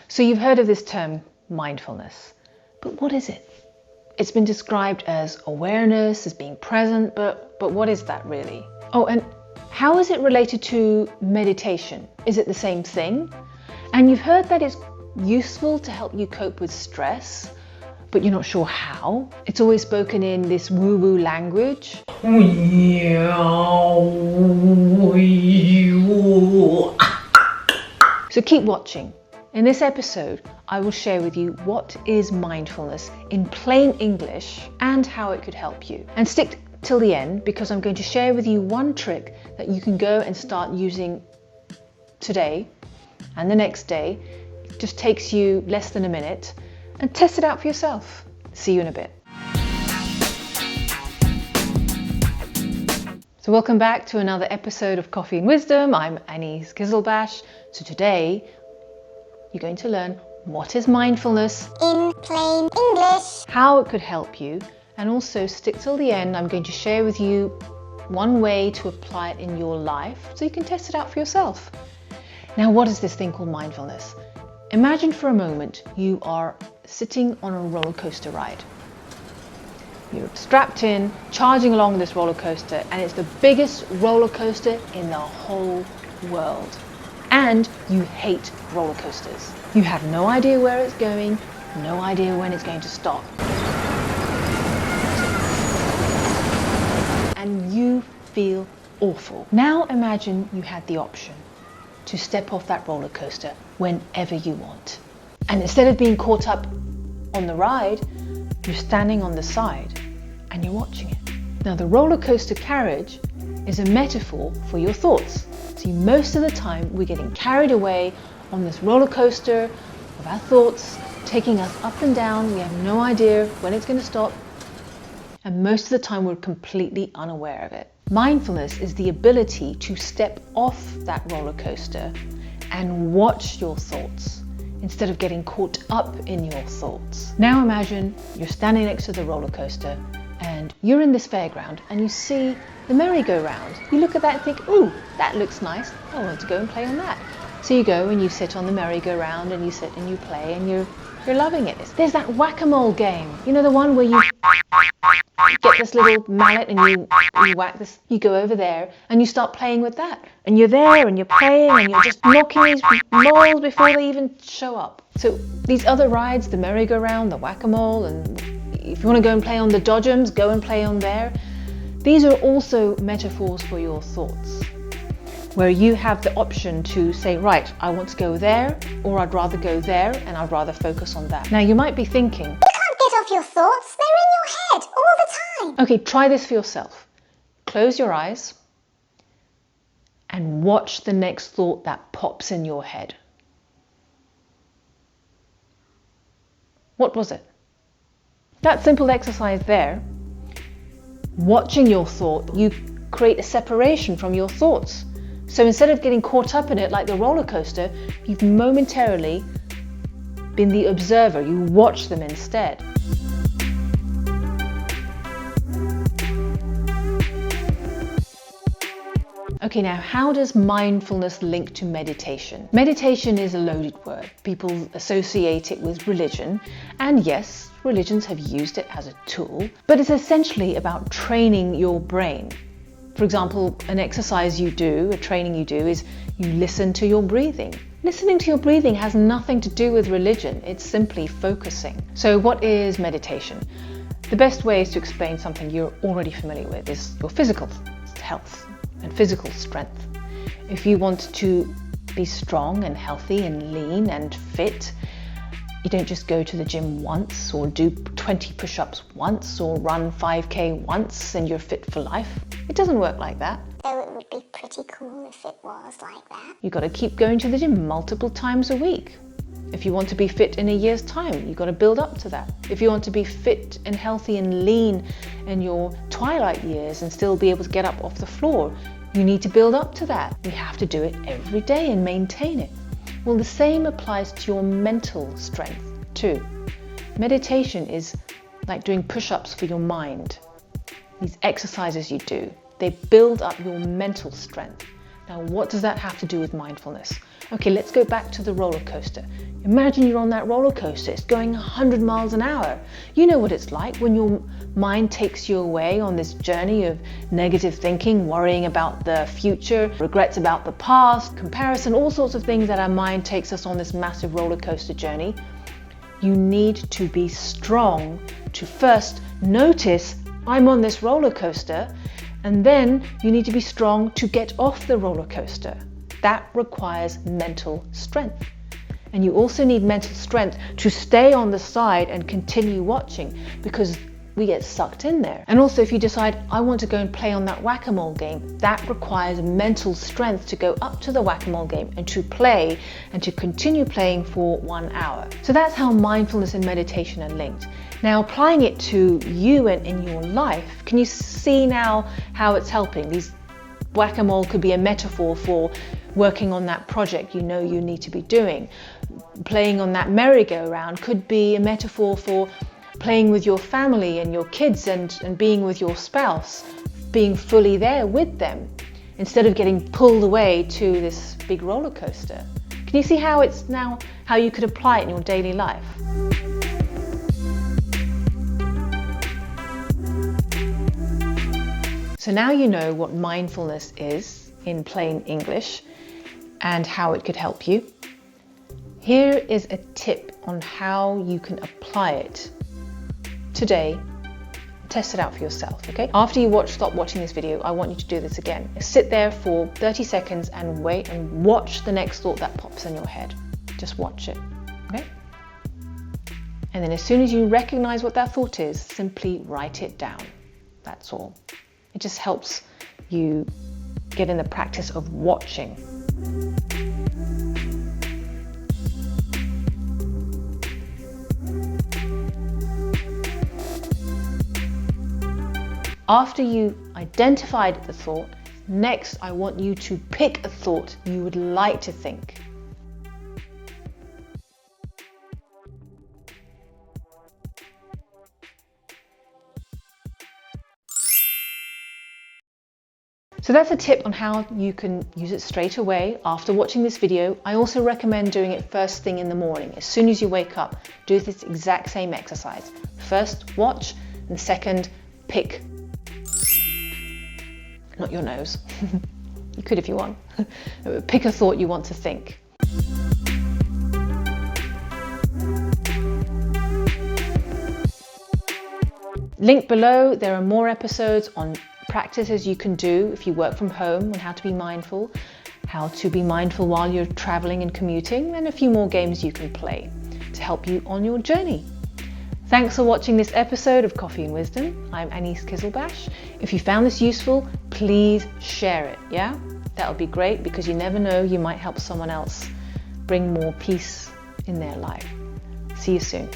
So you've heard of this term, mindfulness, but what is it? It's been described as awareness, as being present, but what is that really? Oh, and how is it related to meditation? Is it the same thing? And you've heard that it's useful to help you cope with stress, but you're not sure how. It's always spoken in this woo-woo language. So keep watching. In this episode, I will share with you what is mindfulness in plain English and how it could help you. And stick till the end because I'm going to share with you one trick that you can go and start using today and the next day. It just takes you less than a minute, and test it out for yourself. See you in a bit. So welcome back to another episode of Coffee and Wisdom. I'm Annie Skizelbash. So today you're going to learn what is mindfulness in plain English, how it could help you, and also stick till the end. I'm going to share with you one way to apply it in your life so you can test it out for yourself. Now, what is this thing called mindfulness? Imagine for a moment you are sitting on a roller coaster ride. You're strapped in, charging along this roller coaster, and it's the biggest roller coaster in the whole world. And you hate roller coasters. You have no idea where it's going, no idea when it's going to stop. And you feel awful. Now imagine you had the option to step off that roller coaster whenever you want. And instead of being caught up on the ride, you're standing on the side and you're watching it. Now, the roller coaster carriage is a metaphor for your thoughts. See, most of the time we're getting carried away on this roller coaster of our thoughts, taking us up and down. We have no idea when it's going to stop. And most of the time we're completely unaware of it. Mindfulness is the ability to step off that roller coaster and watch your thoughts instead of getting caught up in your thoughts. Now imagine you're standing next to the roller coaster and you're in this fairground and you see the merry-go-round. You look at that and think, ooh, that looks nice. I want to go and play on that. So you go and you sit on the merry-go-round and you sit and you play and you're loving it. There's that whack-a-mole game. You know, the one where you get this little mallet and you whack this. You go over there and you start playing with that. And you're there and you're playing and you're just knocking these moles before they even show up. So these other rides, the merry-go-round, the whack-a-mole, and if you want to go and play on the dodgems, go and play on there. These are also metaphors for your thoughts, where you have the option to say, right, I want to go there, or I'd rather go there and I'd rather focus on that. Now you might be thinking, you can't get off your thoughts, they're in your head all the time. Okay, try this for yourself. Close your eyes and watch the next thought that pops in your head. What was it? That simple exercise there, watching your thought, you create a separation from your thoughts. So instead of getting caught up in it like the roller coaster, you've momentarily been the observer. You watch them instead. Okay, now how does mindfulness link to meditation? Meditation is a loaded word. People associate it with religion, and yes, religions have used it as a tool, but it's essentially about training your brain. For example, an exercise you do, a training you do, is you listen to your breathing. Listening to your breathing has nothing to do with religion. It's simply focusing. So what is meditation? The best way is to explain something you're already familiar with is your physical health and physical strength. If you want to be strong and healthy and lean and fit, you don't just go to the gym once or do 20 push-ups once or run 5K once and you're fit for life. It doesn't work like that. Though it would be pretty cool if it was like that. You've got to keep going to the gym multiple times a week. If you want to be fit in a year's time, you've got to build up to that. If you want to be fit and healthy and lean in your twilight years and still be able to get up off the floor, you need to build up to that. You have to do it every day and maintain it. Well, the same applies to your mental strength too. Meditation is like doing push-ups for your mind. These exercises you do, they build up your mental strength. Now, what does that have to do with mindfulness? Okay, let's go back to the roller coaster. Imagine you're on that roller coaster. It's going 100 miles an hour. You know what it's like when your mind takes you away on this journey of negative thinking, worrying about the future, regrets about the past, comparison, all sorts of things that our mind takes us on this massive roller coaster journey. You need to be strong to first notice, I'm on this roller coaster, and then you need to be strong to get off the roller coaster. That requires mental strength. And you also need mental strength to stay on the side and continue watching, because we get sucked in there. And also, if you decide, I want to go and play on that whack-a-mole game, that requires mental strength to go up to the whack-a-mole game and to play and to continue playing for 1 hour. So that's how mindfulness and meditation are linked. Now, applying it to you and in your life, can you see now how it's helping? These whack-a-mole could be a metaphor for working on that project you know you need to be doing. Playing on that merry-go-round could be a metaphor for playing with your family and your kids and being with your spouse, being fully there with them, instead of getting pulled away to this big roller coaster. Can you see how it's now, how you could apply it in your daily life? So now you know what mindfulness is in plain English and how it could help you. Here is a tip on how you can apply it today. Test it out for yourself, okay? After you stop watching this video, I want you to do this again. Sit there for 30 seconds and wait and watch the next thought that pops in your head. Just watch it, okay? And then as soon as you recognize what that thought is, simply write it down. That's all. It just helps you get in the practice of watching. After you identified the thought, next I want you to pick a thought you would like to think. So that's a tip on how you can use it straight away after watching this video. I also recommend doing it first thing in the morning. As soon as you wake up, do this exact same exercise. First, watch, and second, pick. Not your nose. You could if you want. Pick a thought you want to think. Link below, there are more episodes on practices you can do if you work from home on how to be mindful while you're traveling and commuting, and a few more games you can play to help you on your journey. Thanks for watching this episode of Coffee and Wisdom. I'm Anis Kizilbash. If you found this useful, please share it, yeah? That would be great, because you never know, you might help someone else bring more peace in their life. See you soon.